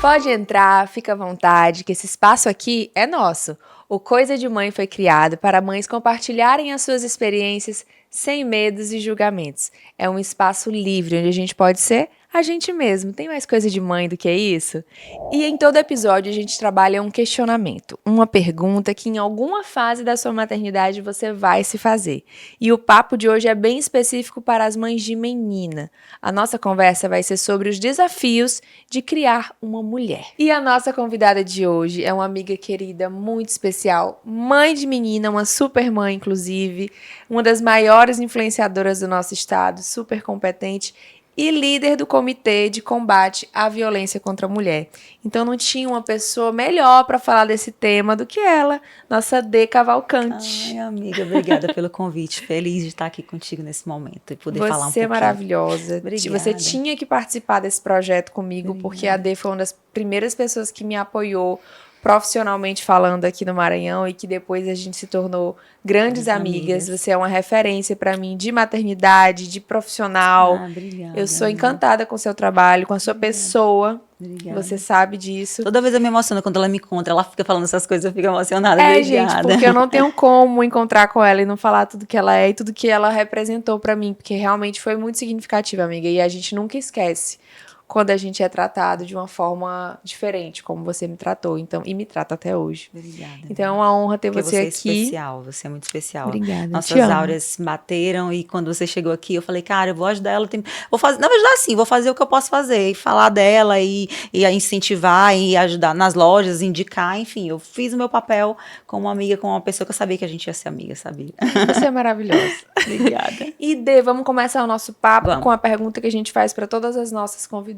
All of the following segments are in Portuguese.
Pode entrar, fica à vontade, que esse espaço aqui é nosso. O Coisa de Mãe foi criado para mães compartilharem as suas experiências sem medos e julgamentos. É um espaço livre onde a gente pode ser a gente mesmo. Tem mais coisa de mãe do que isso? E em todo episódio a gente trabalha um questionamento, uma pergunta que em alguma fase da sua maternidade você vai se fazer. E o papo de hoje é bem específico para as mães de menina. A nossa conversa vai ser sobre os desafios de criar uma mulher. E a nossa convidada de hoje é uma amiga querida, muito especial, mãe de menina, uma super mãe, inclusive, uma das maiores influenciadoras do nosso estado, super competente e líder do Comitê de Combate à Violência contra a Mulher. Então não tinha uma pessoa melhor para falar desse tema do que ela, nossa Dê Cavalcante. Ai, amiga, obrigada pelo convite. Feliz de estar aqui contigo nesse momento e poder falar um Você é pouquinho. maravilhosa. Obrigada. Você tinha que participar desse projeto comigo, porque a Dê foi uma das primeiras pessoas que me apoiou profissionalmente falando aqui no Maranhão e que depois a gente se tornou grandes amigas. Você é uma referência para mim de maternidade, de profissional. Obrigada. Eu sou encantada com o seu trabalho, com a sua pessoa. Obrigada. Você sabe disso. Toda vez eu me emociono quando ela me encontra, ela fica falando essas coisas, eu fico emocionada. Obrigada. Gente, porque eu não tenho como encontrar com ela e não falar tudo que ela é e tudo que ela representou para mim, porque realmente foi muito significativo, amiga, e a gente nunca esquece quando a gente é tratado de uma forma diferente, como você me tratou, então, e me trata até hoje. Obrigada. Então é uma honra ter você aqui. Você é especial, você é muito especial. Obrigada. Nossas áureas bateram e quando você chegou aqui, eu falei, cara, eu vou ajudar ela. Vou fazer, na verdade, assim, vou fazer o que eu posso fazer, e falar dela e incentivar e ajudar nas lojas, indicar, enfim, eu fiz o meu papel como amiga, como uma pessoa que eu sabia que a gente ia ser amiga, sabia? Você é maravilhosa. Obrigada. E Dê, vamos começar o nosso papo com a pergunta que a gente faz para todas as nossas convidadas.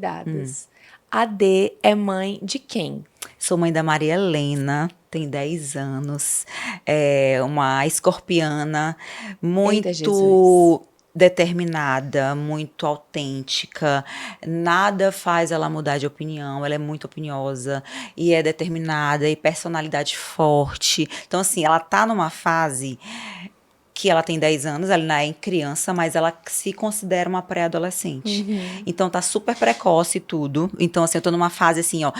A Dê é mãe de quem? Sou mãe da Maria Helena, tem 10 anos, é uma escorpiana, muito determinada, muito autêntica, nada faz ela mudar de opinião, ela é muito opiniosa e é determinada e personalidade forte. Então, assim, ela tá numa fase que ela tem 10 anos, ela não é criança, mas ela se considera uma pré-adolescente. Então, tá super precoce tudo. Então, assim, eu tô numa fase assim, ó,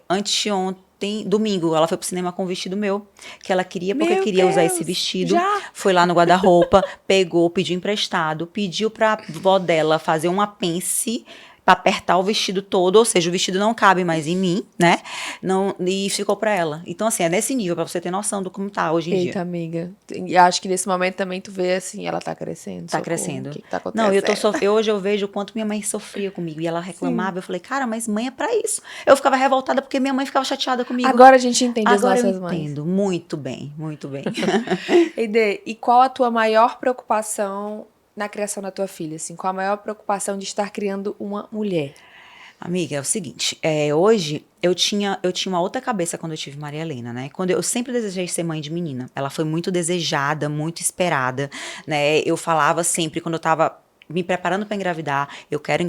anteontem, domingo, ela foi pro cinema com um vestido meu, que ela queria, porque queria usar esse vestido. Foi lá no guarda-roupa, pegou, pediu emprestado, pediu pra vó dela fazer uma pence pra apertar o vestido todo, ou seja, o vestido não cabe mais em mim, né? Não, e ficou pra ela. Então, assim, é nesse nível, pra você ter noção do como tá hoje em dia. Eita, amiga. E acho que nesse momento também tu vê, assim, ela tá crescendo. Tá crescendo. O que tá acontecendo? Não, hoje eu vejo o quanto minha mãe sofria comigo. E ela reclamava, eu falei, cara, mas mãe é pra isso. Eu ficava revoltada porque minha mãe ficava chateada comigo. Agora a gente entende as nossas mães. Agora eu entendo, muito bem, muito bem. E qual a tua maior preocupação na criação da tua filha, assim? Qual a maior preocupação de estar criando uma mulher? Amiga, é o seguinte, hoje eu tinha uma outra cabeça quando eu tive Maria Helena, né? Quando eu sempre desejei ser mãe de menina. Ela foi muito desejada, muito esperada, né? Eu falava sempre, quando eu tava me preparando para engravidar, eu quero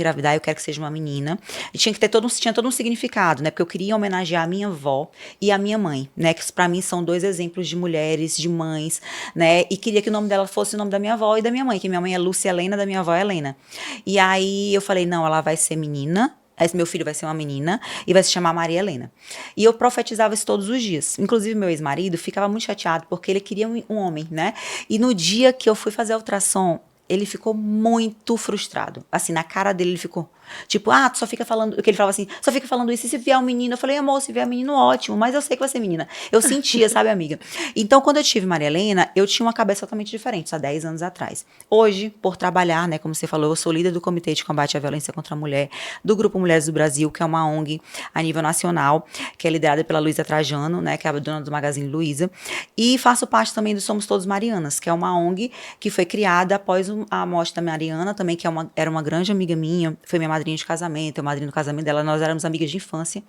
que seja uma menina. E tinha todo um significado, né? Porque eu queria homenagear a minha avó e a minha mãe, né? Que para mim são dois exemplos de mulheres, de mães, né? E queria que o nome dela fosse o nome da minha avó e da minha mãe, que minha mãe é Lúcia Helena, da minha avó é Helena. E aí eu falei, não, ela vai ser menina. Esse meu filho vai ser uma menina e vai se chamar Maria Helena. E eu profetizava isso todos os dias. Inclusive, meu ex-marido ficava muito chateado porque ele queria um homem, né? E no dia que eu fui fazer a ultrassom, ele ficou muito frustrado. Assim, na cara dele ele ficou, tipo, tu só fica falando, que ele falava assim, só fica falando isso, e se vier um menino? Eu falei, amor, se vier um menino, ótimo, mas eu sei que vai ser menina. Eu sentia, sabe, amiga? Então, quando eu tive Maria Helena, eu tinha uma cabeça totalmente diferente, há 10 anos atrás. Hoje, por trabalhar, né, como você falou, eu sou líder do Comitê de Combate à Violência contra a Mulher, do Grupo Mulheres do Brasil, que é uma ONG a nível nacional, que é liderada pela Luísa Trajano, né, que é a dona do Magazine Luiza, e faço parte também do Somos Todos Marianas, que é uma ONG que foi criada após a morte da Mariana, também, que era uma grande amiga minha, foi minha madrinha de casamento, eu madrinha do casamento dela, nós éramos amigas de infância,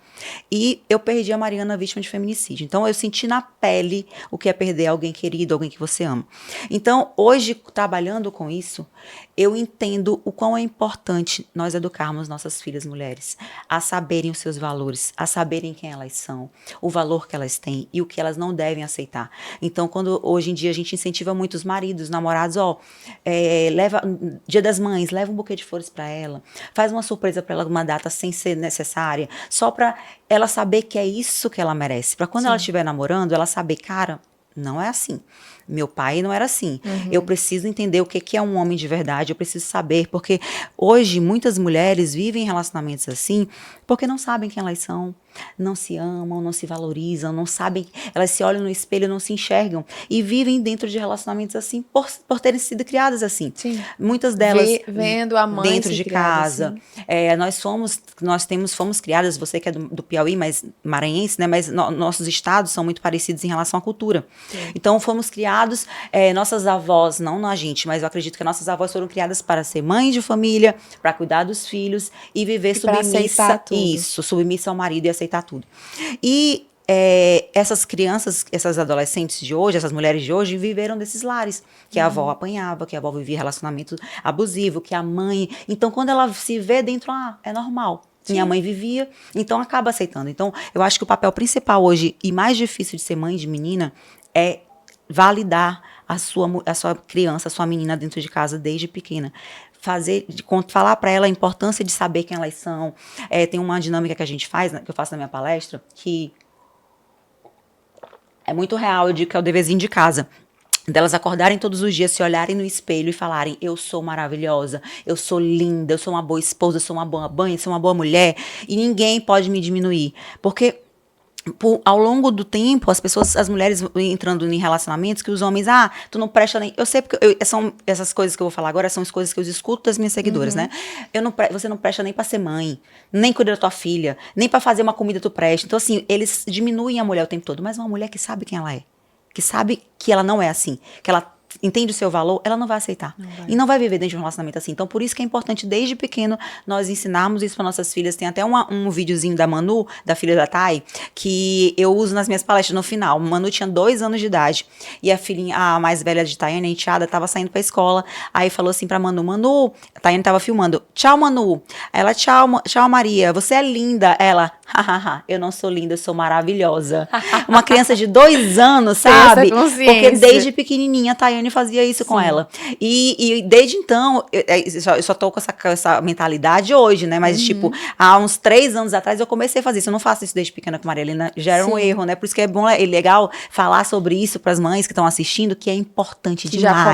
e eu perdi a Mariana vítima de feminicídio. Então, eu senti na pele o que é perder alguém querido, alguém que você ama. Então, hoje, trabalhando com isso, eu entendo o quão é importante nós educarmos nossas filhas mulheres a saberem os seus valores, a saberem quem elas são, o valor que elas têm e o que elas não devem aceitar. Então, quando hoje em dia a gente incentiva muito os maridos, namorados, leva Dia das Mães, leva um buquê de flores para ela, faz uma surpresa para ela uma data sem ser necessária, só para ela saber que é isso que ela merece. Para quando ela estiver namorando, ela saber, cara, não é assim. Meu pai não era assim. Eu preciso entender o que é um homem de verdade, eu preciso saber, porque hoje muitas mulheres vivem relacionamentos assim porque não sabem quem elas são, não se amam, não se valorizam, não sabem, elas se olham no espelho, não se enxergam e vivem dentro de relacionamentos assim por terem sido criadas assim. Sim. Muitas delas Vendo a mãe dentro ser de criada casa. assim. Fomos criadas, você que é do Piauí, mas maranhense, né? Mas nossos estados são muito parecidos em relação à cultura. Sim. Então fomos criados, nossas avós, não a gente, mas eu acredito que nossas avós foram criadas para ser mães de família, para cuidar dos filhos e viver submissa, submissa ao marido e aceitar tudo. E essas crianças, essas adolescentes de hoje, essas mulheres de hoje, viveram desses lares, que a avó apanhava, que a avó vivia relacionamento abusivo, que a mãe... Então, quando ela se vê dentro, é normal. Sim. Minha mãe vivia, então acaba aceitando. Então, eu acho que o papel principal hoje, e mais difícil de ser mãe de menina, é validar a sua criança, a sua menina dentro de casa desde pequena. Falar para ela a importância de saber quem elas são. Tem uma dinâmica que a gente faz, que eu faço na minha palestra, que é muito real, eu digo que é o deverzinho de casa. Delas acordarem todos os dias, se olharem no espelho e falarem, eu sou maravilhosa, eu sou linda, eu sou uma boa esposa, eu sou uma boa mãe, eu sou uma boa mulher, e ninguém pode me diminuir. Porque ao longo do tempo, as mulheres entrando em relacionamentos que os homens, tu não presta nem... Eu sei porque essas coisas que eu vou falar agora são as coisas que eu escuto das minhas seguidoras, né? Você não presta nem pra ser mãe, nem cuidar da tua filha, nem pra fazer uma comida tu presta. Então, assim, eles diminuem a mulher o tempo todo, mas uma mulher que sabe quem ela é, que sabe que ela não é assim, que ela entende o seu valor, ela não vai aceitar. E não vai viver dentro de um relacionamento assim. Então, por isso que é importante, desde pequeno, nós ensinarmos isso para nossas filhas. Tem até um videozinho da Manu, da filha da Thay, que eu uso nas minhas palestras no final. Manu tinha 2 anos de idade. E a filhinha, a mais velha de Tayane, a enteada, estava saindo pra escola. Aí falou assim pra Manu, a Tayane estava filmando. Tchau, Manu. Ela, tchau, Maria. Você é linda. Ela, hahaha, eu não sou linda, eu sou maravilhosa. Uma criança de 2 anos, sabe? Porque desde pequenininha, a Tayane fazia isso com ela. E desde então, eu só tô com essa mentalidade hoje, né? Mas, tipo, há uns 3 anos atrás eu comecei a fazer isso. Eu não faço isso desde pequena com Maria Helena, já era um erro, né? Por isso que é bom e legal falar sobre isso para as mães que estão assistindo, que é importante demais. Já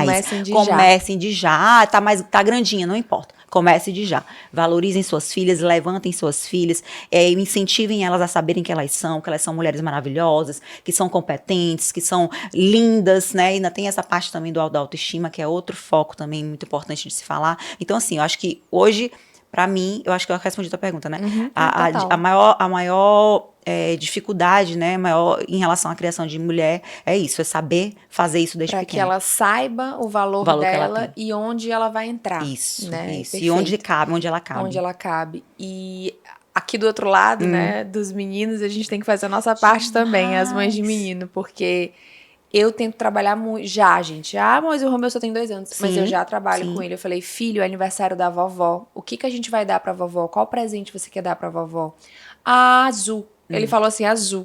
comecem de já. Tá grandinha, não importa. Comece de já. Valorizem suas filhas, levantem suas filhas, incentivem elas a saberem que elas são mulheres maravilhosas, que são competentes, que são lindas, né? E ainda tem essa parte também da autoestima, que é outro foco também muito importante de se falar. Então, assim, eu acho que hoje, pra mim, eu acho que eu respondi a tua pergunta, né? A maior dificuldade, né, maior em relação à criação de mulher é isso, é saber fazer isso desde pequena. Para que ela saiba o valor dela e onde ela vai entrar. Isso, né? isso. E onde ela cabe. Onde ela cabe. E aqui do outro lado, né, dos meninos, a gente tem que fazer a nossa parte também, as mães de menino, porque eu tento trabalhar muito. Já, gente. Mas o Romeu só tem 2 anos. Mas eu já trabalho com ele. Eu falei, filho, é aniversário da vovó. O que a gente vai dar pra vovó? Qual presente você quer dar pra vovó? Azul. Ele falou assim, azul.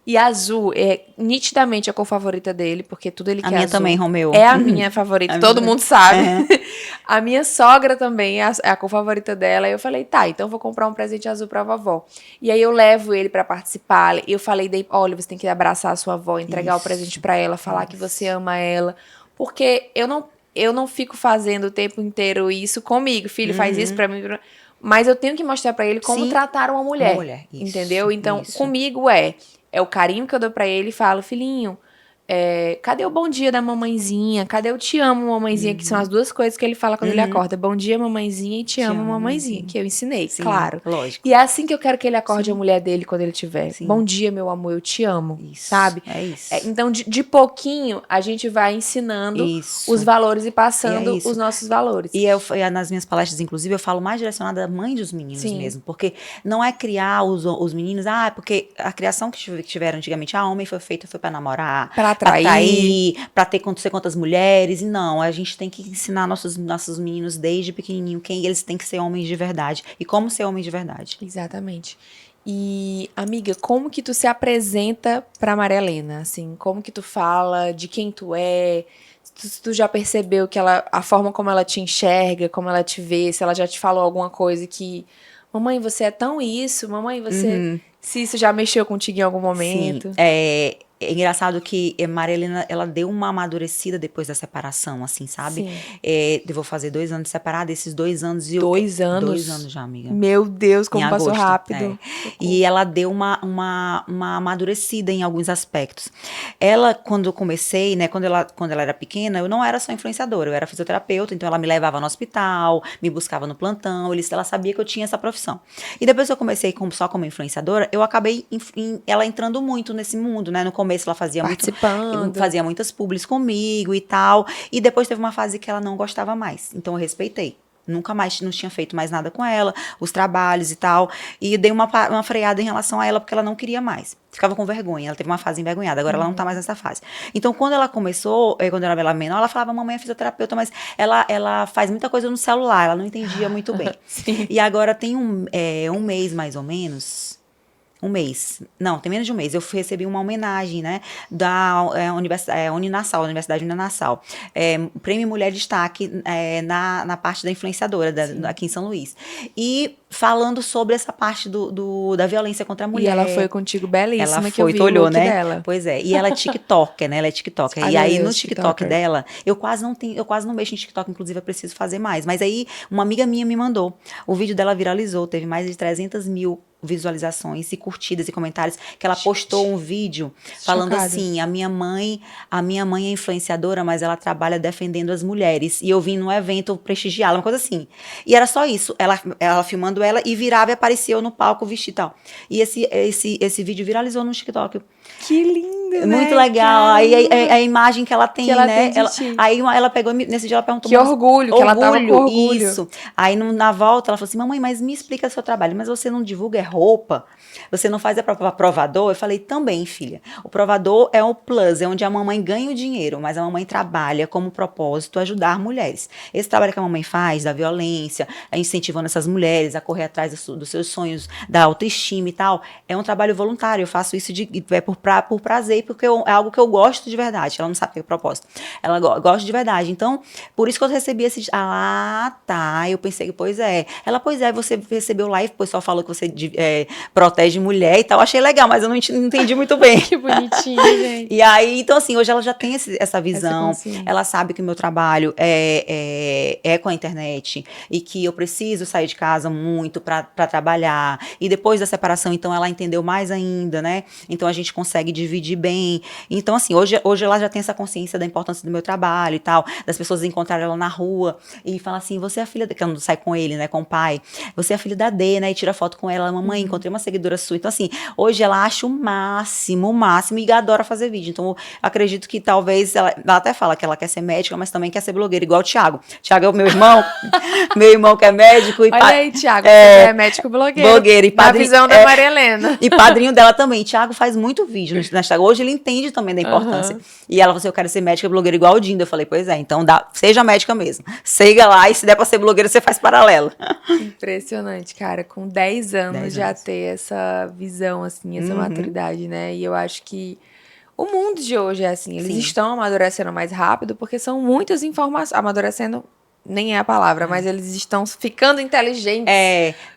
E azul é nitidamente a cor favorita dele, porque tudo ele quer azul. A minha também, Romeu. É a minha favorita, todo mundo sabe. A minha sogra também é a cor favorita dela. Aí eu falei, tá, então eu vou comprar um presente azul pra vovó. E aí eu levo ele pra participar. Eu falei, olha, você tem que abraçar a sua avó, entregar o presente pra ela, falar que você ama ela. Porque eu não fico fazendo o tempo inteiro isso comigo. Filho, faz isso pra mim. Mas eu tenho que mostrar pra ele como tratar uma mulher. Isso, entendeu? Então, comigo é o carinho que eu dou pra ele e falo, filhinho, cadê o bom dia da mamãezinha? Cadê o te amo, mamãezinha? Que são as 2 coisas que ele fala quando ele acorda. Bom dia, mamãezinha, e te amo, mamãezinha. Que eu ensinei, claro. Lógico. E é assim que eu quero que ele acorde a mulher dele quando ele tiver. Bom dia, meu amor, eu te amo. Isso, sabe? É isso. Então, de pouquinho, a gente vai ensinando os valores e passando os nossos valores. E nas minhas palestras, inclusive, eu falo mais direcionada à mãe dos meninos mesmo. Porque não é criar os meninos... porque a criação que tiveram antigamente, homem foi pra namorar... Pra atrair, pra ter não sei quantas mulheres. E não, a gente tem que ensinar nossos meninos desde pequenininho quem eles têm que ser homens de verdade. E como ser homem de verdade. Exatamente. E, amiga, como que tu se apresenta pra Maria Helena? Assim, como que tu fala, de quem tu é? tu já percebeu que a forma como ela te enxerga, como ela te vê, se ela já te falou alguma coisa que, mamãe, você é tão isso, mamãe, você, se isso já mexeu contigo em algum Sim, momento? é engraçado que Maria Helena, ela deu uma amadurecida depois da separação, assim, sabe? Sim. Eu vou fazer 2 anos de separada, esses 2 anos... 2 anos? Já, amiga. Meu Deus, Em como passou agosto, rápido. E ela deu uma amadurecida em alguns aspectos. Ela, quando eu comecei, né, quando ela era pequena, eu não era só influenciadora, eu era fisioterapeuta, então ela me levava no hospital, me buscava no plantão, ela sabia que eu tinha essa profissão. E depois que eu comecei só como influenciadora, eu acabei ela entrando muito nesse mundo, né? No começo ela Participando. fazia muitas publis comigo e tal, e depois teve uma fase que ela não gostava mais, então eu respeitei. Nunca mais, não tinha feito mais nada com ela, os trabalhos e tal. E dei uma freada em relação a ela, porque ela não queria mais. Ficava com vergonha, ela teve uma fase envergonhada, agora ela não tá mais nessa fase. Então, quando ela começou, quando ela era menor, ela falava, mamãe é fisioterapeuta, mas ela faz muita coisa no celular, ela não entendia muito bem. Sim. E agora tem um mês, mais ou menos... Um mês. Não, tem menos de um mês. Eu recebi uma homenagem, né? Da Uninassal, Universidade Uninassal. Prêmio Mulher Destaque na parte da influenciadora aqui em São Luís. E falando sobre essa parte da violência contra a mulher. E ela foi contigo belíssima, Ela que eu foi, vi tu o olhou, look né? dela. Pois é. E ela é TikToker, né? Ela é TikToker. Ai, E meu aí, no Deus, TikTok TikToker. dela, eu quase não mexo em TikTok, inclusive eu preciso fazer mais. Mas aí, uma amiga minha me mandou. O vídeo dela viralizou, teve mais de 300 mil visualizações e curtidas e comentários, que ela postou um vídeo falando Chocada. assim, a minha mãe é influenciadora, mas ela trabalha defendendo as mulheres, e eu vim num evento prestigiá-la, uma coisa assim. E era só isso, ela filmando ela, e virava e aparecia eu no palco vestida e tal. E esse vídeo viralizou no TikTok. Que lindo, né? Muito legal. Aí a imagem que ela tem, Que ela né? tem de ti. Aí ela pegou, nesse dia ela perguntou... Que orgulho, que ela tava com orgulho. Isso. Aí na volta ela falou assim, mamãe, mas me explica seu trabalho. Mas você não divulga roupa? Você não faz a provador? Eu falei, também, filha. O provador é o plus, é onde a mamãe ganha o dinheiro, mas a mamãe trabalha como propósito ajudar mulheres. Esse trabalho que a mamãe faz, da violência, incentivando essas mulheres a correr atrás dos seus sonhos, da autoestima e tal, é um trabalho voluntário. Eu faço isso por prazer, porque é algo que eu gosto de verdade. Ela não sabe o que é propósito. Ela gosta de verdade. Então, por isso que eu recebi esse... Ah, tá. Eu pensei que, pois é. Ela, pois é, você recebeu lá e o pessoal falou que você protege mulher e tal. Achei legal, mas eu não entendi muito bem. Que bonitinho, gente. E aí, então assim, hoje ela já tem essa visão. consciência. Ela sabe que o meu trabalho é com a internet e que eu preciso sair de casa muito para trabalhar. E depois da separação, então, ela entendeu mais ainda, né? Então, a gente consegue dividir bem. Então, assim, hoje ela já tem essa consciência da importância do meu trabalho e tal, das pessoas encontrarem ela na rua e falar assim, você é a filha... Que ela não sai com ele, né? Com o pai. Você é a filha da D, né? E tira foto com ela. Mamãe, encontrei uma seguidora sua. Então, assim, hoje ela acha o máximo, e adora fazer vídeo. Então, eu acredito que talvez ela até fala que ela quer ser médica, mas também quer ser blogueira, igual o Thiago. Thiago é o meu irmão, meu irmão que é médico. Olha aí, Thiago, você é médico blogueiro. Blogueiro e padrinho. Na visão da Maria Helena. E padrinho dela também. Thiago faz muito vídeo no Instagram. Hoje ele entende também da importância. E ela falou assim, eu quero ser médica blogueira igual o Dindo. Eu falei, pois é, então seja médica mesmo. Siga lá e se der pra ser blogueira, você faz paralelo. Impressionante, cara. Com 10 anos já ter essa visão, assim, essa maturidade, né? E eu acho que o mundo de hoje é assim. Eles estão amadurecendo mais rápido porque são muitas informações. Amadurecendo nem é a palavra, mas eles estão ficando inteligentes.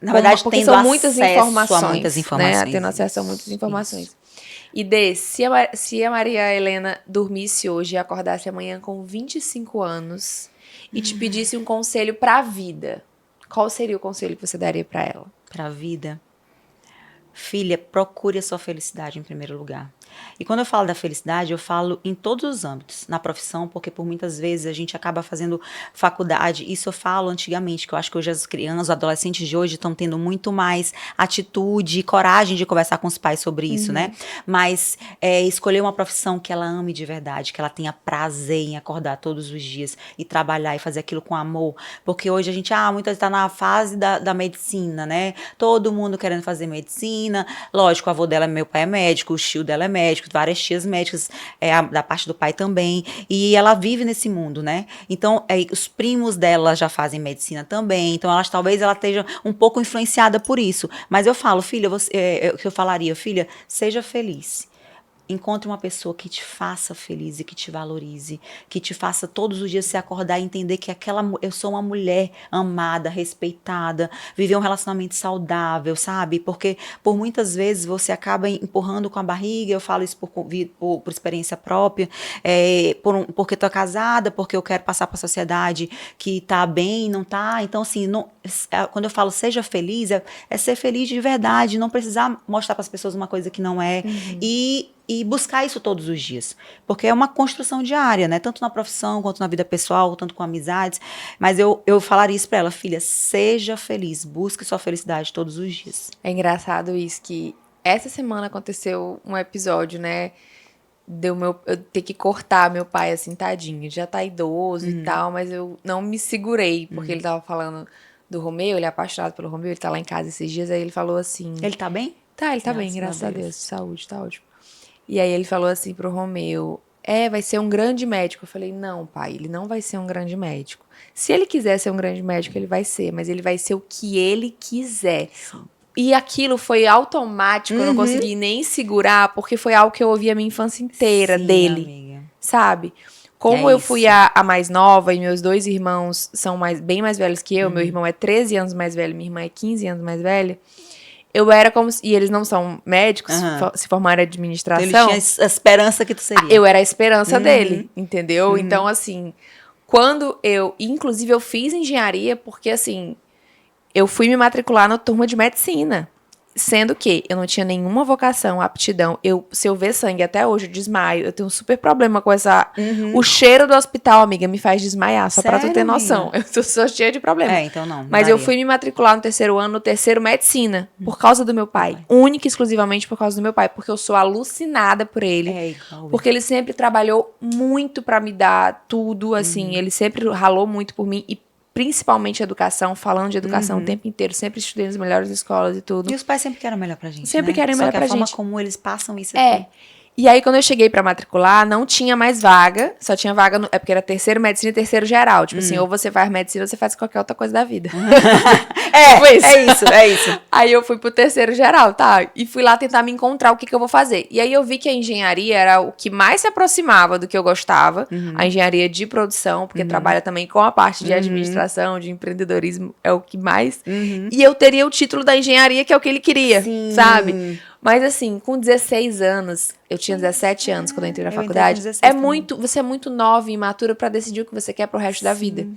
Na verdade, porque tendo são muitas informações, a muitas informações. né? Tendo acesso a muitas informações. Isso. E Dê, se a Maria Helena dormisse hoje e acordasse amanhã com 25 anos e te pedisse um conselho pra vida, qual seria o conselho que você daria pra ela? Pra vida? Filha, procure a sua felicidade em primeiro lugar. E quando eu falo da felicidade, eu falo em todos os âmbitos, na profissão, porque por muitas vezes a gente acaba fazendo faculdade, isso eu falo antigamente, que eu acho que hoje as crianças, os adolescentes de hoje estão tendo muito mais atitude e coragem de conversar com os pais sobre isso, né? Mas escolher uma profissão que ela ame de verdade, que ela tenha prazer em acordar todos os dias e trabalhar e fazer aquilo com amor, porque hoje a gente, muitas está na fase da medicina, né? Todo mundo querendo fazer medicina, lógico, o avô dela, meu pai é médico, o tio dela é médico, várias tias médicas, da parte do pai também, e ela vive nesse mundo, né? Então, os primos dela já fazem medicina também, então talvez ela esteja um pouco influenciada por isso, mas eu falo, filha, o que eu falaria, filha, seja feliz. encontre uma pessoa que te faça feliz e que te valorize, que te faça todos os dias se acordar e entender que eu sou uma mulher amada, respeitada, viver um relacionamento saudável, sabe? Porque por muitas vezes você acaba empurrando com a barriga, eu falo isso por experiência própria, porque tô casada, porque eu quero passar para a sociedade que tá bem, não tá. Então, assim, quando eu falo seja feliz, é ser feliz de verdade, não precisar mostrar para as pessoas uma coisa que não é. E buscar isso todos os dias. Porque é uma construção diária, né? Tanto na profissão, quanto na vida pessoal, tanto com amizades. Mas eu falaria isso pra ela, filha, seja feliz, busque sua felicidade todos os dias. É engraçado isso, que essa semana aconteceu um episódio, né? Eu ter que cortar meu pai, assim, tadinho. Já tá idoso e tal, mas eu não me segurei, porque ele tava falando do Romeu, ele é apaixonado pelo Romeu, ele tá lá em casa esses dias, aí ele falou assim... Ele tá bem? Tá, ele tá bem, graças a Deus. Saúde, tá ótimo. E aí ele falou assim pro Romeu, vai ser um grande médico. Eu falei, não, pai, ele não vai ser um grande médico. Se ele quiser ser um grande médico, ele vai ser, mas ele vai ser o que ele quiser. Sim. E aquilo foi automático, eu não consegui nem segurar, porque foi algo que eu ouvi a minha infância inteira dele, amiga. Sabe? Como eu fui a mais nova e meus 2 irmãos são bem mais velhos que eu, meu irmão é 13 anos mais velho, minha irmã é 15 anos mais velha, eu era como se... E eles não são médicos, se formaram em administração. Então, ele tinha a esperança que tu seria. Eu era a esperança dele, entendeu? Então, assim, quando inclusive, eu fiz engenharia porque, assim, eu fui me matricular na turma de medicina. Sendo que eu não tinha nenhuma vocação, aptidão. Se eu ver sangue até hoje, eu desmaio. Eu tenho um super problema com essa... O cheiro do hospital, amiga, me faz desmaiar. Só pra tu ter noção. Amiga? Eu sou cheia de problema. Então não. Mas eu fui me matricular no 3º ano, no 3º medicina. Por causa do meu pai. Única e exclusivamente por causa do meu pai. Porque eu sou alucinada por ele. Porque ele sempre trabalhou muito pra me dar tudo, assim. Ele sempre ralou muito por mim. E principalmente educação, falando de educação o tempo inteiro, sempre estudei nas melhores escolas e tudo. E os pais sempre querem melhor pra gente, sempre querem melhor pra gente. Só que a forma como eles passam isso aqui. E aí, quando eu cheguei pra matricular, não tinha mais vaga, só tinha vaga, porque era 3º medicina e 3º geral. Tipo assim, ou você faz medicina ou você faz qualquer outra coisa da vida. É isso. Aí eu fui pro 3º geral, tá? E fui lá tentar me encontrar o que eu vou fazer. E aí eu vi que a engenharia era o que mais se aproximava do que eu gostava. A engenharia de produção, porque trabalha também com a parte de administração, de empreendedorismo, é o que mais... E eu teria o título da engenharia, que é o que ele queria, sabe? Mas assim, com 16 anos, eu tinha 17 anos quando eu entrei na faculdade, você é muito nova e imatura pra decidir o que você quer pro resto da vida.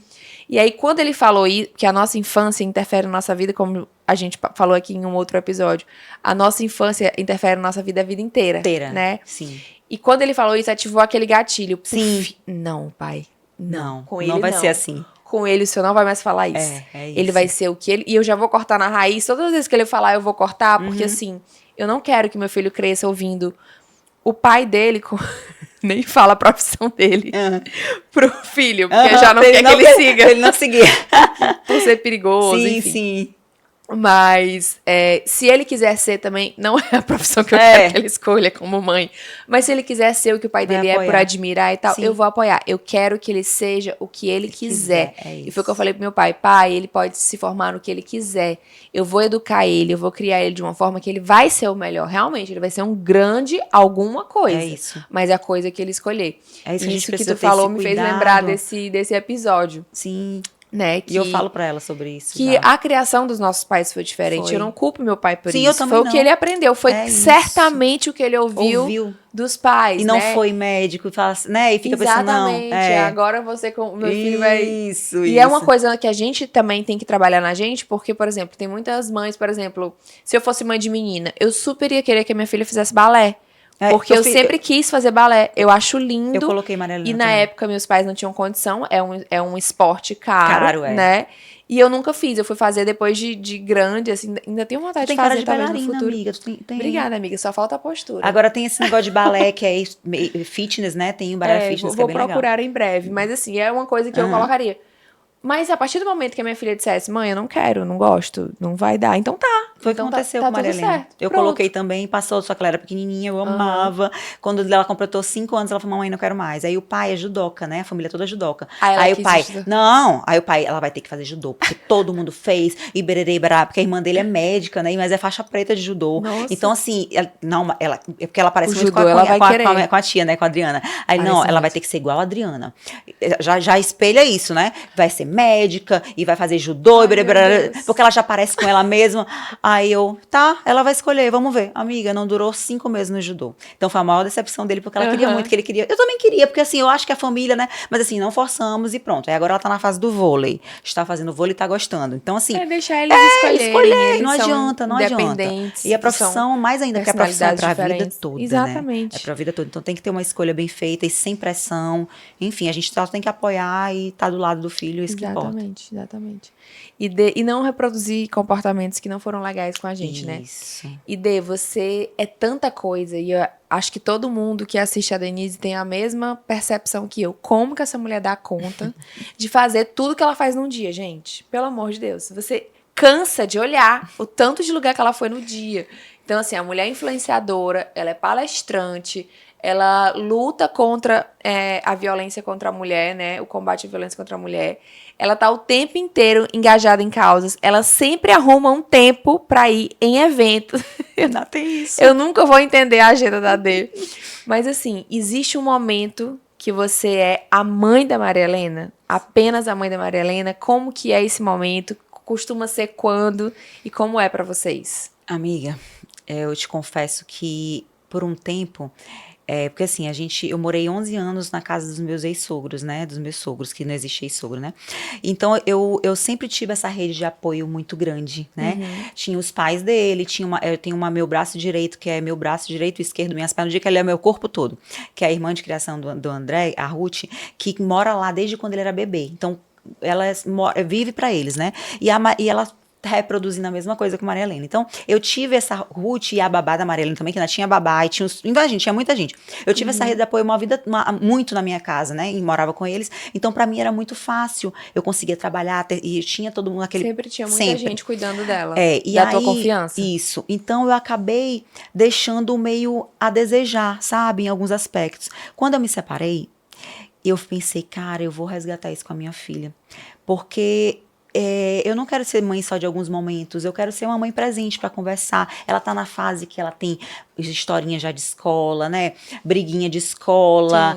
E aí, quando ele falou que a nossa infância interfere na nossa vida, como a gente falou aqui em um outro episódio, a nossa infância interfere na nossa vida a vida inteira, né? Sim. E quando ele falou isso, ativou aquele gatilho. Sim. Não, pai. Não. Com ele não vai ser assim. Com ele, o senhor não vai mais falar isso. É isso. Ele vai ser o que ele... E eu já vou cortar na raiz. Todas as vezes que ele falar, eu vou cortar, porque assim... Eu não quero que meu filho cresça ouvindo o pai dele, nem fala a profissão dele, pro filho, porque já não quer que ele siga. Ele não seguir. Por ser perigoso, enfim. Sim. Mas se ele quiser ser também, não é a profissão que eu quero que ele escolha como mãe, mas se ele quiser ser o que o pai dele é por admirar e tal, eu vou apoiar. Eu quero que ele seja o que ele quiser. E foi o que eu falei pro meu pai, ele pode se formar no que ele quiser. Eu vou educar ele, eu vou criar ele de uma forma que ele vai ser o melhor. Realmente, ele vai ser um grande alguma coisa. É isso. Mas é a coisa que ele escolher. É isso, isso que tu falou me fez lembrar desse episódio. Sim. Né, e eu falo pra ela sobre isso. Que a criação dos nossos pais foi diferente. Eu não culpo meu pai por isso. Eu também foi não. O que ele aprendeu. Foi certamente o que ele ouviu dos pais. E não foi médico. E fica pensando, não. Agora você com meu filho vai... Isso. E é uma coisa que a gente também tem que trabalhar na gente, porque, por exemplo, tem muitas mães, por exemplo, se eu fosse mãe de menina, eu super ia querer que a minha filha fizesse balé. Porque eu sempre quis fazer balé. Eu acho lindo. Eu coloquei Maria Helena E na época, meus pais não tinham condição. É um esporte caro, né? E eu nunca fiz. Eu fui fazer depois de grande, assim. Ainda tenho vontade de fazer, talvez, no futuro. Amiga. Obrigada, amiga. Só falta a postura. Agora tem esse negócio de balé, que é fitness, né? Tem o balé fitness, que é bem legal. Vou procurar em breve. Mas, assim, é uma coisa que eu colocaria. Mas a partir do momento que a minha filha dissesse, mãe, eu não quero, não gosto, não vai dar, então tá. Foi o que Então aconteceu tá com Maria tudo Helena. certo. Eu Pronto. coloquei também, passou, só que ela era pequenininha, eu amava. Quando ela completou 5 anos, ela falou, mamãe, não quero mais. Aí o pai é judoca, né? A família toda é judoca. Aí ela Aí o quis pai, estudar. não. Aí o pai, ela vai ter que fazer judô, porque todo mundo fez, e bererê, bará, porque a irmã dele é médica, né? Mas é faixa preta de judô. Nossa. Então, assim, não, ela, é porque ela parece O muito judô, ela vai querer. com a tia, né? Com a Adriana. Aí, não, Parece ela vai muito. ter que ser igual a Adriana. Já espelha isso, né? Vai ser médica e vai fazer judô, Ai, e bererê, meu bará, Deus. porque ela já parece com ela mesma. Aí eu, tá, ela vai escolher, vamos ver. Amiga, não durou 5 meses no judô. Então foi a maior decepção dele, porque ela queria muito, que ele queria. Eu também queria, porque assim, eu acho que a família, né? Mas assim, não forçamos e pronto. Aí agora ela tá na fase do vôlei. Está fazendo vôlei e tá gostando. Então, assim, É deixar eles escolherem, escolher, não eles são adianta, não adianta. independentes, E a são profissão, mais ainda, porque a profissão é personalidades pra vida diferentes. toda, né? É Exatamente. pra vida toda. Então tem que ter uma escolha bem feita e sem pressão. Enfim, a gente só tem que apoiar e tá do lado do filho, isso que importa. Exatamente. E não reproduzir comportamentos que não foram legais com a gente, né? Isso. E você é tanta coisa, e eu acho que todo mundo que assiste a Denise tem a mesma percepção que eu. Como que essa mulher dá conta de fazer tudo que ela faz num dia, gente? Pelo amor de Deus. Você cansa de olhar o tanto de lugar que ela foi no dia. Então, assim, a mulher é influenciadora, ela é palestrante, ela luta contra a violência contra a mulher, né? O combate à violência contra a mulher. Ela tá o tempo inteiro engajada em causas. Ela sempre arruma um tempo pra ir em eventos. Não tem isso. Eu nunca vou entender a agenda da D. Mas assim, existe um momento que você é a mãe da Maria Helena? Apenas a mãe da Maria Helena? Como que é esse momento? Costuma ser quando? E como é pra vocês? Amiga, eu te confesso que por um tempo, porque assim, eu morei 11 anos na casa dos meus ex-sogros, né, dos meus sogros, que não existe ex-sogro, né, então eu sempre tive essa rede de apoio muito grande, né, tinha os pais dele, eu tenho meu braço direito, que é meu braço direito e esquerdo, minhas pernas, que ele é meu corpo todo, que é a irmã de criação do André, a Ruth, que mora lá desde quando ele era bebê, então ela vive pra eles, né, e ela reproduzindo a mesma coisa com Maria Helena. Então, eu tive essa Ruth e a babá da Maria Helena também, que ainda tinha babá, e tinha muita gente. Eu tive essa rede de apoio muito na minha casa, né, e morava com eles. Então, pra mim era muito fácil. Eu conseguia trabalhar, e tinha todo mundo aquele... Sempre tinha muita gente cuidando dela. E da aí, tua confiança. Isso. Então, eu acabei deixando meio a desejar, sabe, em alguns aspectos. Quando eu me separei, eu pensei, cara, eu vou resgatar isso com a minha filha. Porque... eu não quero ser mãe só de alguns momentos, eu quero ser uma mãe presente para conversar. Ela tá na fase que ela tem historinha já de escola, né? Briguinha de escola,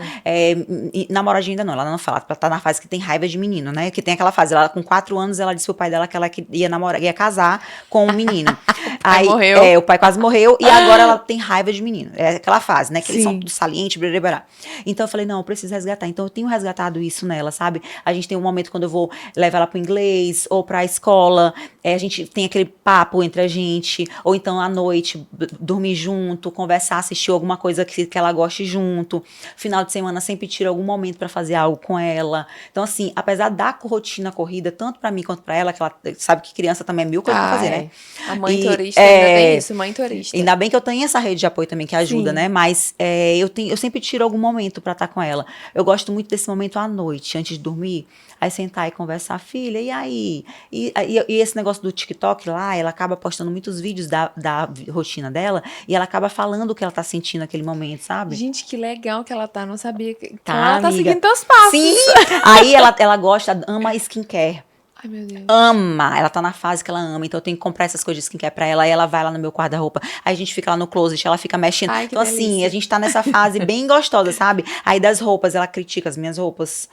namoradinha ainda não, ela não fala, ela tá na fase que tem raiva de menino, né? Que tem aquela fase, ela com 4 anos, ela disse pro pai dela que ela ia namorar, ia casar com um menino. Aí morreu. O pai quase morreu, e agora ela tem raiva de menino. É aquela fase, né? Que eles são tudo saliente, blá, blá, blá. Então eu falei, não, eu preciso resgatar. Então eu tenho resgatado isso nela, sabe? A gente tem um momento quando eu vou levar ela pro inglês, ou pra escola, a gente tem aquele papo entre a gente, ou então à noite, dormir junto, conversar, assistir alguma coisa que ela goste junto. Final de semana sempre tiro algum momento pra fazer algo com ela. Então assim, apesar da rotina corrida, tanto pra mim quanto pra ela, que ela sabe que criança também é mil coisas pra fazer, né? A mãe turista ainda tem isso, mãe turista. Ainda bem que eu tenho essa rede de apoio também que ajuda, né? Mas eu sempre tiro algum momento pra estar com ela. Eu gosto muito desse momento à noite, antes de dormir. Aí sentar e conversar, filha, e aí? E esse negócio do TikTok lá, ela acaba postando muitos vídeos da rotina dela, e ela acaba falando o que ela tá sentindo naquele momento, sabe? Gente, que legal que ela tá, não sabia. Tá, ela tá amiga. seguindo teus passos. Sim! Aí ela gosta, ama skincare. Ai, meu Deus. Ama, ela tá na fase que ela ama, então eu tenho que comprar essas coisas de skincare pra ela, aí ela vai lá no meu guarda-roupa, aí a gente fica lá no closet, ela fica mexendo. Ai, que então delícia. assim, a gente tá nessa fase bem gostosa, sabe? Aí das roupas, ela critica as minhas roupas,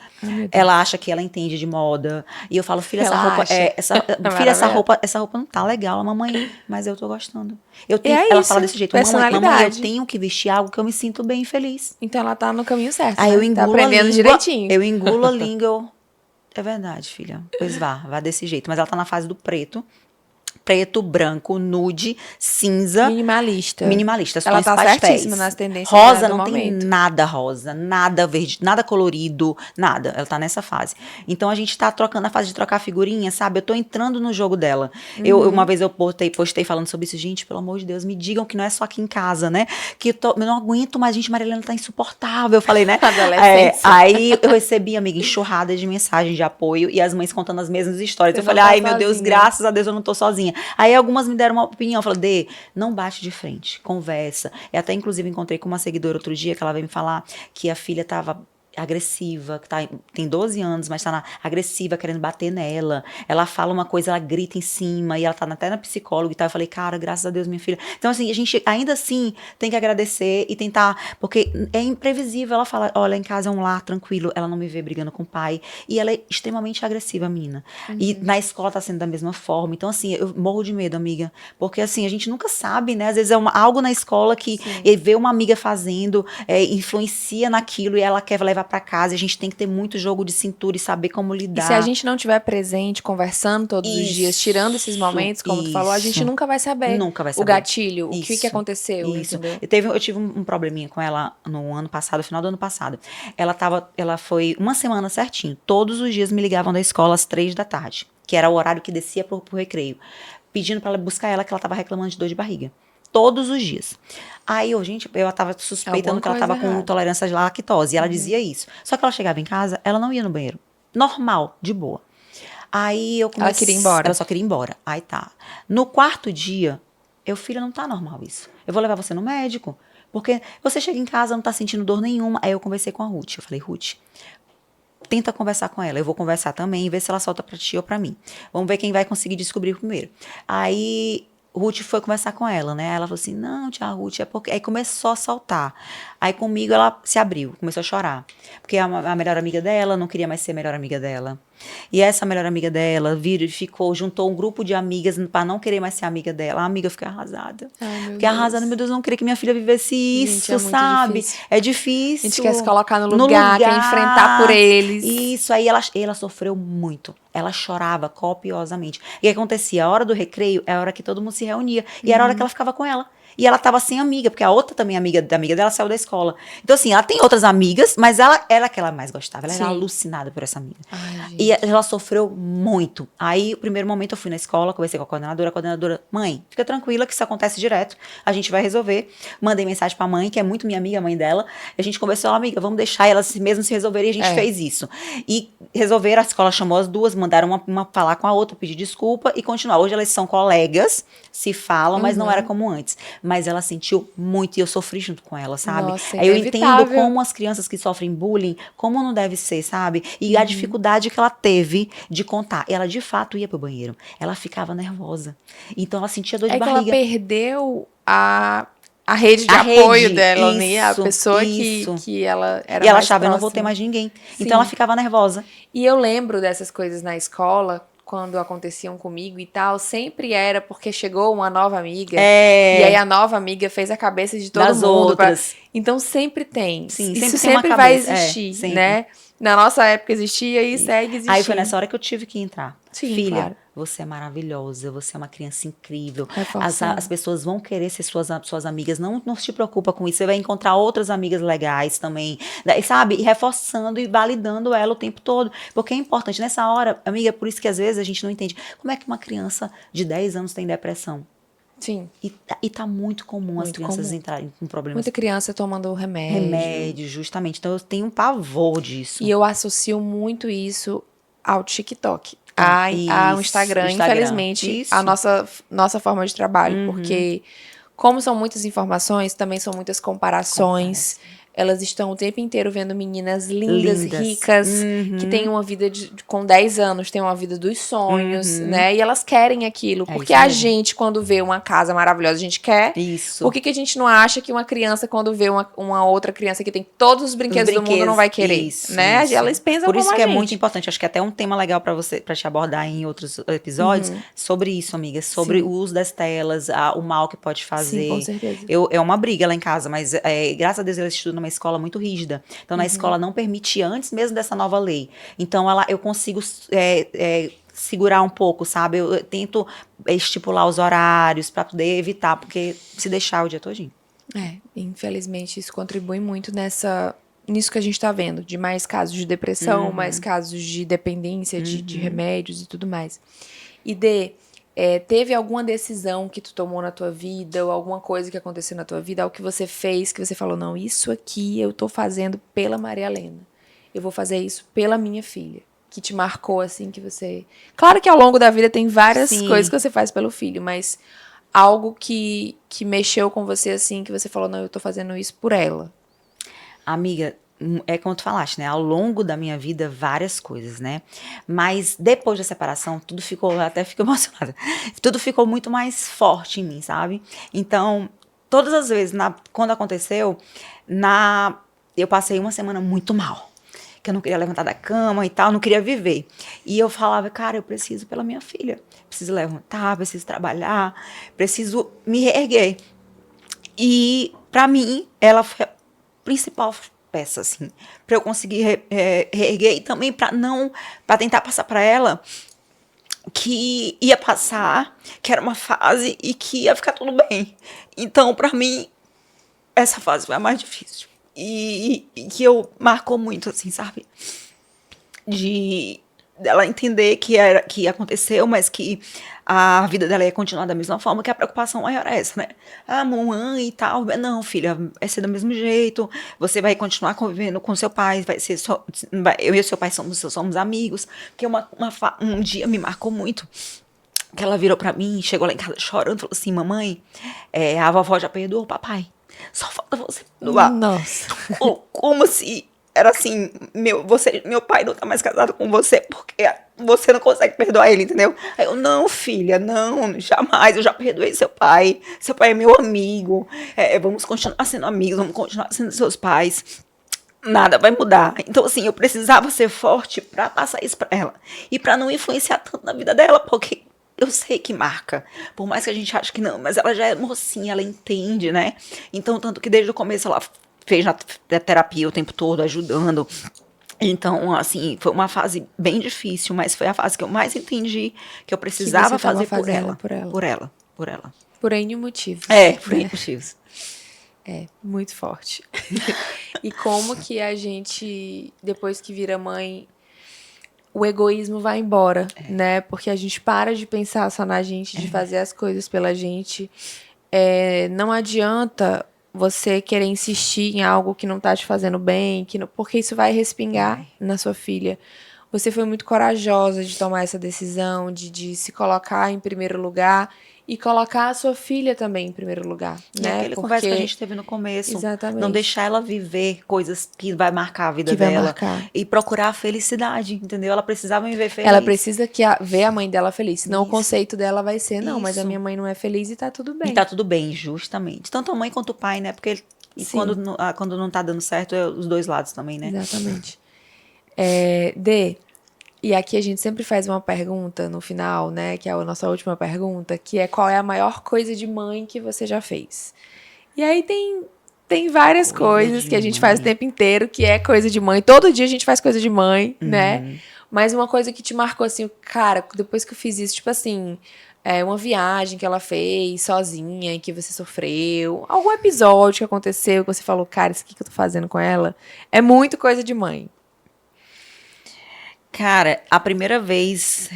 ela acha que ela entende de moda, e eu falo, filha, essa roupa, essa roupa não tá legal, mamãe, mas eu tô gostando. Ela fala desse jeito, mamãe, eu tenho que vestir algo que eu me sinto bem e feliz. Então ela tá no caminho certo, aí né? eu engulo tá aprendendo direitinho. Eu engulo a língua, é verdade, filha. Pois vá desse jeito. Mas ela tá na fase do preto. preto, branco, nude, cinza. Minimalista. Minimalistas, Ela tons tá pastéis. certíssima nas tendências Rosa do não tem momento. nada rosa, nada verde, nada colorido, nada. Ela tá nessa fase. Então a gente tá trocando a fase de trocar figurinha, sabe? Eu tô entrando no jogo dela. Uma vez eu postei falando sobre isso. Gente, pelo amor de Deus, me digam que não é só aqui em casa, né? Que eu não aguento mais, gente, Maria Helena tá insuportável. Eu falei, né? Adolescência. Aí eu recebi, amiga, enxurrada de mensagens de apoio e as mães contando as mesmas histórias. Você Eu não falei, tá ai, meu Deus, sozinha. graças a Deus eu não tô sozinha. Aí algumas me deram uma opinião. Eu falei, Dê, não bate de frente, conversa. Eu até, inclusive, encontrei com uma seguidora outro dia que ela veio me falar que a filha tava agressiva, que tem 12 anos, mas tá agressiva, querendo bater nela. Ela fala uma coisa, ela grita em cima, e ela tá até na psicóloga e tal. Eu falei, cara, graças a Deus, minha filha. Então, assim, a gente ainda assim tem que agradecer e tentar, porque é imprevisível. Ela fala, olha, em casa é um lar tranquilo, ela não me vê brigando com o pai. E ela é extremamente agressiva, a menina. E na escola tá sendo da mesma forma. Então, assim, eu morro de medo, amiga. Porque, assim, a gente nunca sabe, né? Às vezes é algo na escola que vê uma amiga fazendo, influencia naquilo e ela quer levar pra casa, e a gente tem que ter muito jogo de cintura e saber como lidar. E se a gente não estiver presente, conversando todos os dias, tirando esses momentos, como tu falou, a gente nunca vai saber. Nunca vai saber. O gatilho, o que aconteceu, Isso. entendeu? Eu tive um probleminha com ela no ano passado, no final do ano passado. Ela foi uma semana certinho. Todos os dias me ligavam da escola às 3 da tarde, que era o horário que descia pro recreio, pedindo pra ela buscar ela, que ela tava reclamando de dor de barriga. Todos os dias. Aí, gente, eu tava suspeitando que ela tava com intolerância de lactose. E ela dizia isso. Só que ela chegava em casa, ela não ia no banheiro. Normal, de boa. Aí eu comecei... Ela queria ir embora. Ela só queria ir embora. Aí tá. No quarto dia, filha, não tá normal isso. Eu vou levar você no médico. Porque você chega em casa, não tá sentindo dor nenhuma. Aí eu conversei com a Ruth. Eu falei, Ruth, tenta conversar com ela. Eu vou conversar também e ver se ela solta pra ti ou pra mim. Vamos ver quem vai conseguir descobrir primeiro. Aí... Ruth foi conversar com ela, né? Ela falou assim, não, tia Ruth, é porque... Aí começou a saltar. Aí comigo ela se abriu, começou a chorar. Porque a melhor amiga dela não queria mais ser a melhor amiga dela. E essa melhor amiga dela juntou um grupo de amigas pra não querer mais ser amiga dela. A amiga fica arrasada. Fiquei arrasada, meu Deus, eu não queria que minha filha vivesse isso, gente, sabe? Difícil. É difícil. A gente quer se colocar no lugar, quer enfrentar por eles. Isso, aí ela sofreu muito. Ela chorava copiosamente. E o que acontecia? A hora do recreio é a hora que todo mundo se reunia. E era a hora que ela ficava com ela. E ela tava sem amiga, porque a outra também, amiga dela, saiu da escola. Então, assim, ela tem outras amigas, mas ela era a que ela mais gostava. Ela era alucinada por essa amiga. Ai, e ela sofreu muito. Aí, o primeiro momento, eu fui na escola, conversei com a coordenadora, mãe, fica tranquila que isso acontece direto, a gente vai resolver. Mandei mensagem pra mãe, que é muito minha amiga, a mãe dela, e a gente conversou, amiga, vamos deixar elas mesmo se resolverem, e a gente fez isso. E resolveram, a escola chamou as duas, mandaram uma falar com a outra, pedir desculpa e continuar. Hoje elas são colegas, se falam, mas não era como antes. Mas ela sentiu muito e eu sofri junto com ela, sabe? Nossa, aí eu entendo como as crianças que sofrem bullying, como não deve ser, sabe? E a dificuldade que ela teve de contar. Ela, de fato, ia pro banheiro. Ela ficava nervosa. Então, ela sentia dor de barriga. Que ela perdeu a rede de apoio dela, isso, né? A pessoa que ela era. E ela achava, eu não vou ter mais ninguém. Sim. Então, ela ficava nervosa. E eu lembro dessas coisas na escola, quando aconteciam comigo e tal, sempre era porque chegou uma nova amiga, e aí a nova amiga fez a cabeça de todo mundo. Outras. Então sempre tem. Sim, isso sempre vai existir, né? Na nossa época existia e segue existindo. Aí foi nessa hora que eu tive que entrar. Sim, filha, claro. Você é maravilhosa, você é uma criança incrível. Reforçando. As pessoas vão querer ser suas amigas. Não se preocupa com isso. Você vai encontrar outras amigas legais também, sabe? E reforçando e validando ela o tempo todo. Porque é importante. Nessa hora, amiga, por isso que às vezes a gente não entende. Como é que uma criança de 10 anos tem depressão? Sim. E tá muito comum as crianças entrarem com problemas. Muita criança tomando remédio. Remédio, justamente. Então eu tenho um pavor disso. E eu associo muito isso ao TikTok. Ao Instagram, infelizmente, a nossa forma de trabalho. Porque, como são muitas informações, também são muitas comparações. Elas estão o tempo inteiro vendo meninas lindas. Ricas, que têm uma vida com 10 anos, têm uma vida dos sonhos, né? E elas querem aquilo. Porque a gente, quando vê uma casa maravilhosa, a gente quer. Isso. Por que a gente não acha que uma criança, quando vê uma outra criança que tem todos os brinquedos do mundo, não vai querer? Isso, né? Isso. Elas pensam Por isso como que a gente. É muito importante. Acho que até um tema legal para te abordar em outros episódios sobre isso, amiga. Sobre o uso das telas, o mal que pode fazer. Sim, com certeza. É uma briga lá em casa, mas graças a Deus eles estudam numa escola muito rígida. Então, na escola não permitia, antes mesmo dessa nova lei. Então, eu consigo segurar um pouco, sabe? Eu tento estipular os horários pra poder evitar, porque se deixar o dia todinho. Infelizmente isso contribui muito nisso que a gente tá vendo, de mais casos de depressão, mais casos de dependência de remédios e tudo mais. E teve alguma decisão que tu tomou na tua vida, ou alguma coisa que aconteceu na tua vida, algo que você fez, que você falou, não, isso aqui eu tô fazendo pela Maria Helena. Eu vou fazer isso pela minha filha. Que te marcou, assim, que você... Claro que ao longo da vida tem várias coisas que você faz pelo filho, mas algo que mexeu com você, assim, que você falou, não, eu tô fazendo isso por ela. Amiga, é como tu falaste, né? Ao longo da minha vida, várias coisas, né? Mas depois da separação, tudo ficou, até fico emocionada, tudo ficou muito mais forte em mim, sabe? Então, todas as vezes, quando aconteceu, eu passei uma semana muito mal. Que eu não queria levantar da cama e tal, não queria viver. E eu falava, cara, eu preciso pela minha filha. Preciso levantar, preciso trabalhar, preciso me reerguer. E, pra mim, ela foi a principal peça, assim, pra eu conseguir reerguer e também pra tentar passar pra ela que ia passar, que era uma fase e que ia ficar tudo bem. Então, pra mim, essa fase foi a mais difícil. E que marcou muito, assim, sabe? Dela entender que aconteceu, mas que a vida dela ia continuar da mesma forma, que a preocupação maior é essa, né? Ah, mamãe e tal. Não, filha, vai ser do mesmo jeito, você vai continuar convivendo com seu pai, vai ser só, eu e seu pai somos amigos. Porque um dia me marcou muito, que ela virou pra mim, chegou lá em casa chorando, falou assim, mamãe, a vovó já perdoou o papai. Só falta você perdoar. Nossa. Como se era assim, meu pai não tá mais casado com você porque você não consegue perdoar ele, entendeu? Aí eu, não, filha, não, jamais, eu já perdoei seu pai é meu amigo, vamos continuar sendo amigos, vamos continuar sendo seus pais. Nada vai mudar. Então, assim, eu precisava ser forte pra passar isso pra ela. E pra não influenciar tanto na vida dela, porque eu sei que marca. Por mais que a gente ache que não, mas ela já é mocinha, ela entende, né? Então, tanto que desde o começo ela fez na terapia o tempo todo, ajudando. Então, assim, foi uma fase bem difícil, mas foi a fase que eu mais entendi que eu precisava fazer por ela. Por ela. Por N motivos. Por N motivos. Muito forte. E como que a gente, depois que vira mãe, o egoísmo vai embora, né? Porque a gente para de pensar só na gente, de fazer as coisas pela gente. Não adianta você querer insistir em algo que não tá te fazendo bem, porque isso vai respingar na sua filha. Você foi muito corajosa de tomar essa decisão, de se colocar em primeiro lugar e colocar a sua filha também em primeiro lugar, né? Aquela conversa que a gente teve no começo. Exatamente. Não deixar ela viver coisas que vai marcar a vida dela. E procurar a felicidade, entendeu? Ela precisava me ver feliz. Ela precisa ver a mãe dela feliz. Senão o conceito dela vai ser, não, mas a minha mãe não é feliz e tá tudo bem. E tá tudo bem, justamente. Tanto a mãe quanto o pai, né? Porque quando não tá dando certo, é os dois lados também, né? Exatamente. E aqui a gente sempre faz uma pergunta no final, né? Que é a nossa última pergunta, que é qual é a maior coisa de mãe que você já fez? E aí tem várias coisas que a gente faz o tempo inteiro, que é coisa de mãe. Todo dia a gente faz coisa de mãe, né? Mas uma coisa que te marcou, assim, cara, depois que eu fiz isso, tipo assim, uma viagem que ela fez sozinha e que você sofreu, algum episódio que aconteceu que você falou, cara, isso aqui que eu tô fazendo com ela é muito coisa de mãe. Cara, a primeira vez,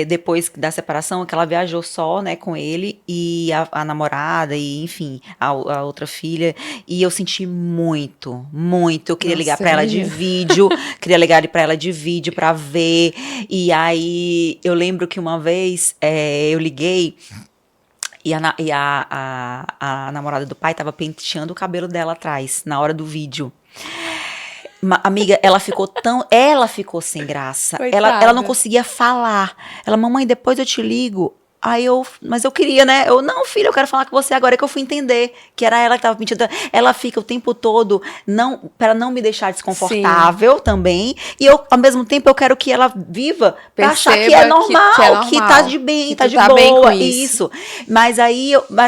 depois da separação, que ela viajou só, né, com ele e a namorada e, enfim, a outra filha, e eu senti muito, muito, eu queria ligar pra ela de vídeo, pra ver, e aí eu lembro que uma vez eu liguei e a namorada do pai tava penteando o cabelo dela atrás, na hora do vídeo. Amiga, ela ficou sem graça. Ela não conseguia falar. Ela, mamãe, depois eu te ligo. Mas eu queria, né? Não, filha, eu quero falar com você agora, é que eu fui entender que era ela que tava mentindo. Ela fica o tempo todo, para não me deixar desconfortável também, e eu, ao mesmo tempo, eu quero que ela viva pra achar que é normal, que tá de bem, tá de boa, bem com isso. Mas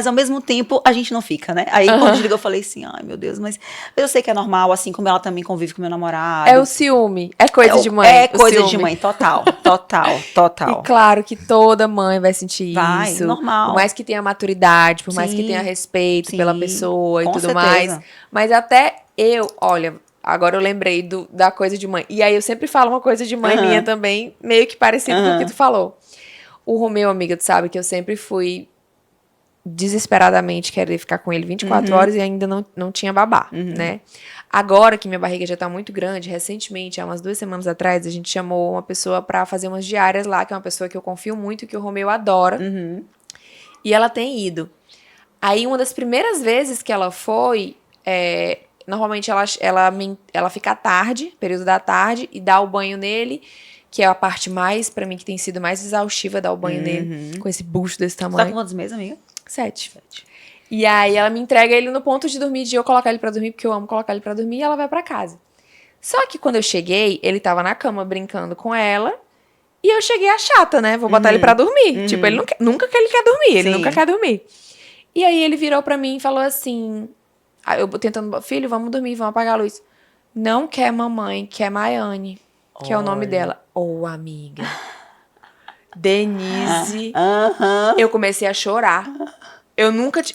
ao mesmo tempo, a gente não fica, né? Aí, quando desligou, eu falei assim, ai, meu Deus, mas eu sei que é normal, assim como ela também convive com meu namorado. É o ciúme, é coisa de mãe. É coisa de mãe, total. E claro que toda mãe vai sentir isso. Normal. Por mais que tenha maturidade, por mais que tenha respeito pela pessoa e tudo certeza. Mais. Mas até olha, agora eu lembrei da coisa de mãe. E aí eu sempre falo uma coisa de mãe minha também, meio que parecido com o que tu falou. O Romeu, amiga, tu sabe que eu sempre fui desesperadamente querer ficar com ele 24 horas e ainda não tinha babá, né? Agora que minha barriga já tá muito grande, recentemente, há umas 2 semanas atrás, a gente chamou uma pessoa pra fazer umas diárias lá, que é uma pessoa que eu confio muito, que o Romeu adora. E ela tem ido. Aí, uma das primeiras vezes que ela foi, normalmente ela fica à tarde, período da tarde, e dá o banho nele, que é a parte mais, pra mim, que tem sido mais exaustiva, dar o banho nele, com esse bucho desse tamanho. Você tá com quantos meses, amiga? 7. E aí ela me entrega ele no ponto de dormir, de eu colocar ele pra dormir, porque eu amo colocar ele pra dormir, e ela vai pra casa. Só que quando eu cheguei, ele tava na cama brincando com ela, e eu cheguei a chata, né? Vou botar ele pra dormir. Tipo, ele nunca que ele quer dormir, ele nunca quer dormir. E aí ele virou pra mim e falou assim, eu tentando, filho, vamos dormir, vamos apagar a luz. Não quer mamãe, quer Maiane, que é o nome dela. Amiga. Denise. Eu comecei a chorar.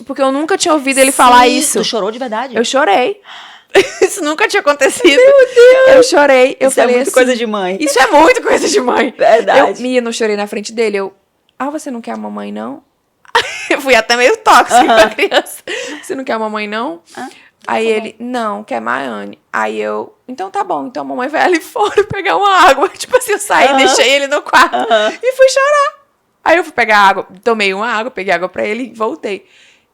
Porque eu nunca tinha ouvido ele falar isso. Tu chorou de verdade? Eu chorei. Isso nunca tinha acontecido. Meu Deus. Eu chorei. Eu isso falei é muito assim, coisa de mãe. Isso é muito coisa de mãe. Verdade. Eu não chorei na frente dele. Você não quer a mamãe, não? Eu fui até meio tóxica com a criança. Você não quer a mamãe, não? Aí ele, não, quer Maiane. Aí então tá bom. Então a mamãe vai ali fora pegar uma água. Tipo assim, eu saí, deixei ele no quarto e fui chorar. Aí eu fui pegar água, tomei uma água, peguei água pra ele e voltei.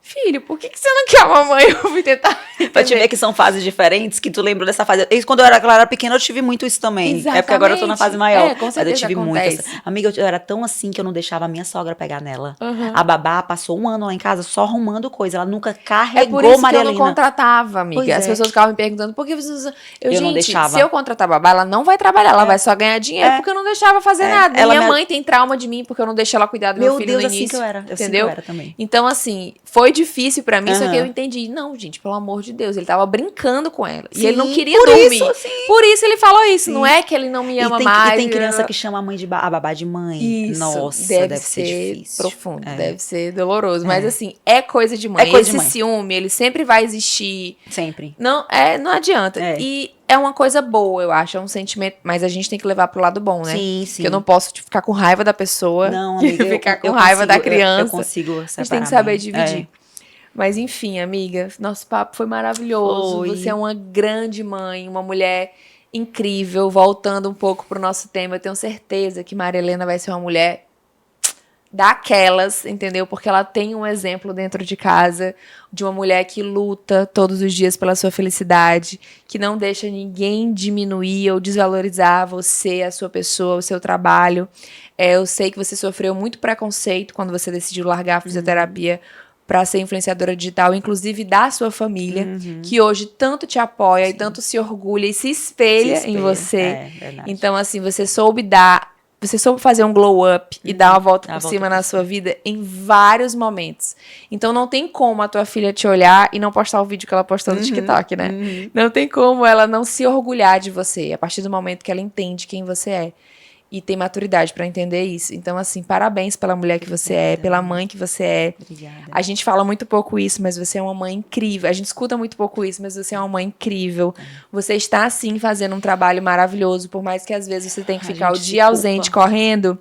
Filho, por que você não quer a mamãe? Eu fui tentar entender. Pra te ver que são fases diferentes, que tu lembra dessa fase. Quando eu era pequena, eu tive muito isso também. Exatamente. É porque agora eu tô na fase maior. Com certeza. Mas eu tive acontece. muito essa. Amiga, eu era tão assim que eu não deixava a minha sogra pegar nela. A babá passou 1 ano lá em casa só arrumando coisa. Ela nunca carregou Maria Helena. É por isso Maria que eu não contratava, amiga. As pessoas ficavam me perguntando, por que vocês... Eu não deixava. Se eu contratar babá, ela não vai trabalhar, ela vai só ganhar dinheiro, porque eu não deixava fazer nada. Minha mãe tem trauma de mim, porque eu não deixei ela cuidar do meu filho no início. Assim que eu era. Entendeu? Assim que eu era também. Então, assim, foi difícil pra mim, só que eu entendi. Não, gente, pelo amor de Deus, ele tava brincando com ela. E ele não queria dormir. Por isso ele falou isso. Não é que ele não me ama mais. E tem criança que chama a babá de mãe. Isso. Nossa, deve ser difícil. Profundo, deve ser doloroso. Mas assim, é coisa de mãe. Esse ciúme, ele sempre vai existir. Sempre. Não adianta. E é uma coisa boa, eu acho. É um sentimento. Mas a gente tem que levar pro lado bom, né? Sim. Porque eu não posso ficar com raiva da pessoa. Não, amiga, ficar com raiva da criança. Eu consigo separar. A gente tem que saber dividir. Mas enfim, amiga, nosso papo foi maravilhoso. Você é uma grande mãe, uma mulher incrível. Voltando um pouco pro nosso tema, eu tenho certeza que Maria Helena vai ser uma mulher daquelas, entendeu? Porque ela tem um exemplo dentro de casa de uma mulher que luta todos os dias pela sua felicidade, que não deixa ninguém diminuir ou desvalorizar você, a sua pessoa, o seu trabalho. Eu sei que você sofreu muito preconceito quando você decidiu largar a fisioterapia para ser influenciadora digital, inclusive da sua família, que hoje tanto te apoia e tanto se orgulha e se espelha em você. Então, assim, você soube fazer um glow up e dar uma volta por cima na sua vida em vários momentos. Então, não tem como a tua filha te olhar e não postar o vídeo que ela postou no TikTok, né? Não tem como ela não se orgulhar de você, a partir do momento que ela entende quem você é. E tem maturidade pra entender isso. Então, assim, parabéns pela mulher que você é, pela mãe que você é. Obrigada. A gente fala muito pouco isso, mas você é uma mãe incrível. A gente escuta muito pouco isso, mas você é uma mãe incrível. Você está, sim, fazendo um trabalho maravilhoso, por mais que às vezes você tenha que ficar o dia ausente correndo.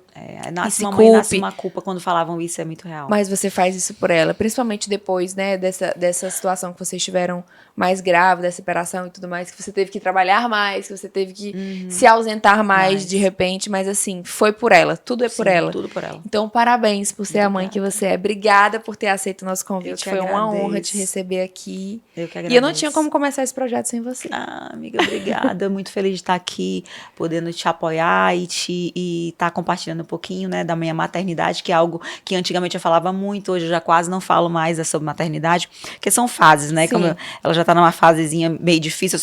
Nasce uma culpa quando falavam isso, é muito real. Mas você faz isso por ela, principalmente depois, né, dessa situação que vocês tiveram mais grave, da separação e tudo mais, que você teve que trabalhar mais, que você teve que se ausentar mais de repente, mas assim, foi por ela, tudo é por ela. Tudo por ela. Então, parabéns por ser a mãe que você é. Obrigada por ter aceito o nosso convite. Foi agradeço. Uma honra te receber aqui. Eu que agradeço. E eu não tinha como começar esse projeto sem você. Amiga, obrigada. Muito feliz de estar aqui, podendo te apoiar e estar compartilhando um pouquinho, né, da minha maternidade, que é algo que antigamente eu falava muito, hoje eu já quase não falo mais sobre maternidade, porque são fases, né? Como ela já tá numa fasezinha meio difícil,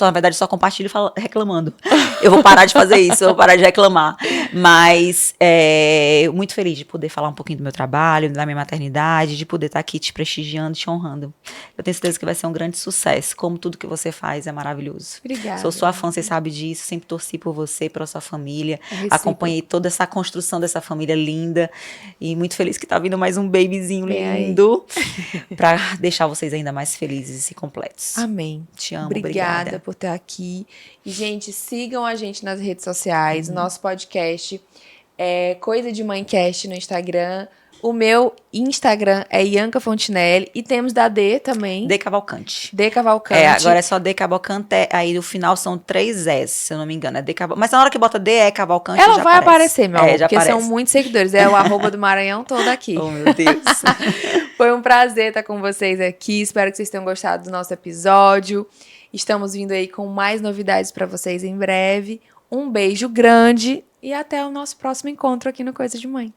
na verdade, só compartilho e falo, reclamando. Eu vou parar de fazer isso, eu vou parar de reclamar. Mas muito feliz de poder falar um pouquinho do meu trabalho, da minha maternidade, de poder estar aqui te prestigiando, te honrando. Eu tenho certeza que vai ser um grande sucesso, como tudo que você faz é maravilhoso. Obrigada. Sou sua fã, você sabe disso, sempre torci por você, pela sua família, recíproco. Acompanhei toda essa construção dessa família linda e muito feliz que tá vindo mais um babyzinho lindo para deixar vocês ainda mais felizes e completos. Amém. Te amo, obrigada por estar aqui. E, gente, sigam a gente nas redes sociais, nosso podcast é Coisa de Mãe Cast no Instagram. O meu Instagram é Ianca Fontinelli. E temos da D também. D Cavalcante. D Cavalcante. Agora é só D Cavalcante. Aí no final são 3 S, se eu não me engano. Mas na hora que bota D, Cavalcante, ela já vai aparecer, meu amor, porque aparece. são muitos seguidores. É o arroba do Maranhão todo aqui. Oh, meu Deus. Foi um prazer estar com vocês aqui. Espero que vocês tenham gostado do nosso episódio. Estamos vindo aí com mais novidades para vocês em breve. Um beijo grande e até o nosso próximo encontro aqui no Coisa de Mãe.